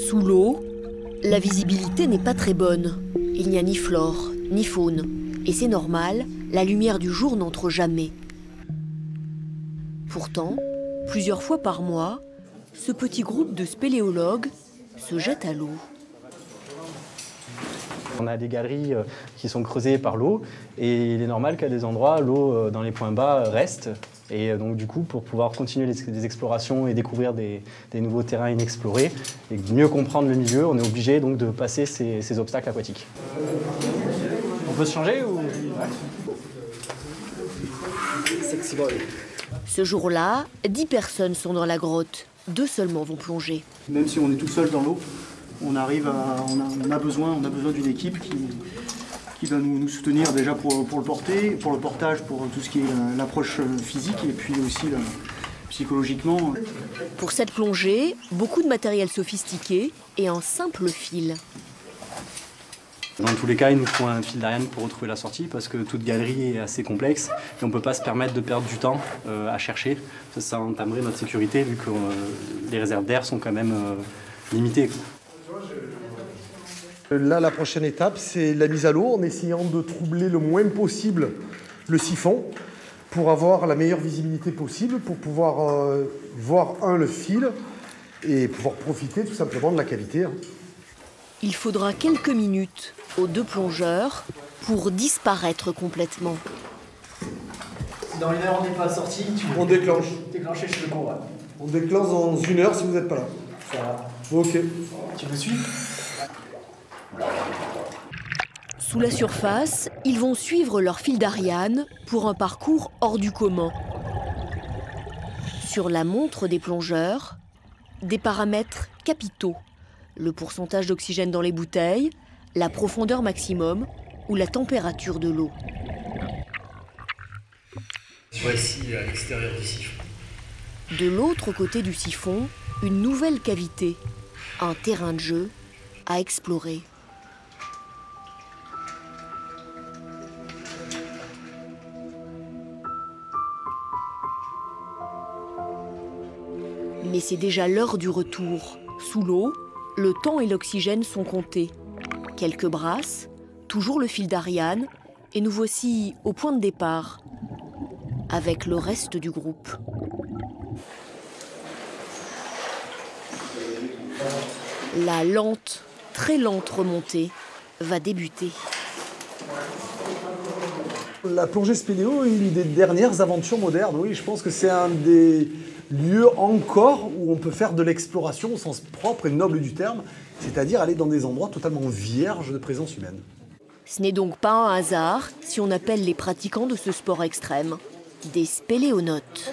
Sous l'eau, la visibilité n'est pas très bonne. Il n'y a ni flore, ni faune. Et c'est normal, la lumière du jour n'entre jamais. Pourtant, plusieurs fois par mois, ce petit groupe de spéléologues se jette à l'eau. On a des galeries qui sont creusées par l'eau et il est normal qu'à des endroits, l'eau dans les points bas reste. Et donc du coup, pour pouvoir continuer les explorations et découvrir des nouveaux terrains inexplorés et mieux comprendre le milieu, on est obligé donc de passer ces obstacles aquatiques. On peut se changer ou... Ce jour-là, 10 personnes sont dans la grotte. 2 seulement vont plonger. Même si on est tout seul dans l'eau, on a besoin d'une équipe qui va nous soutenir déjà pour le portage, pour tout ce qui est l'approche physique et puis aussi psychologiquement. Pour cette plongée, beaucoup de matériel sophistiqué et un simple fil. Dans tous les cas, il nous faut un fil d'Ariane pour retrouver la sortie parce que toute galerie est assez complexe et on ne peut pas se permettre de perdre du temps à chercher. Ça entamerait notre sécurité vu que les réserves d'air sont quand même limitées. Là, la prochaine étape, c'est la mise à l'eau en essayant de troubler le moins possible le siphon pour avoir la meilleure visibilité possible, pour pouvoir voir le fil et pouvoir profiter tout simplement de la cavité. Il faudra quelques minutes aux 2 plongeurs pour disparaître complètement. Si dans 1 heure on n'est pas sorti, on déclenche. Déclencher chez le courant. On déclenche dans 1 heure si vous n'êtes pas là. Ça va. Ok. Tu me suis? Sous la surface, ils vont suivre leur fil d'Ariane pour un parcours hors du commun. Sur la montre des plongeurs, des paramètres capitaux. Le pourcentage d'oxygène dans les bouteilles, la profondeur maximum ou la température de l'eau. Voici à l'extérieur du siphon. De l'autre côté du siphon, une nouvelle cavité, un terrain de jeu à explorer. Mais c'est déjà l'heure du retour. Sous l'eau, le temps et l'oxygène sont comptés. Quelques brasses, toujours le fil d'Ariane, et nous voici au point de départ, avec le reste du groupe. La lente, très lente remontée va débuter. La plongée spéléo est une des dernières aventures modernes. Oui, je pense que c'est un des lieux encore où on peut faire de l'exploration au sens propre et noble du terme, c'est-à-dire aller dans des endroits totalement vierges de présence humaine. Ce n'est donc pas un hasard si on appelle les pratiquants de ce sport extrême des spéléonautes.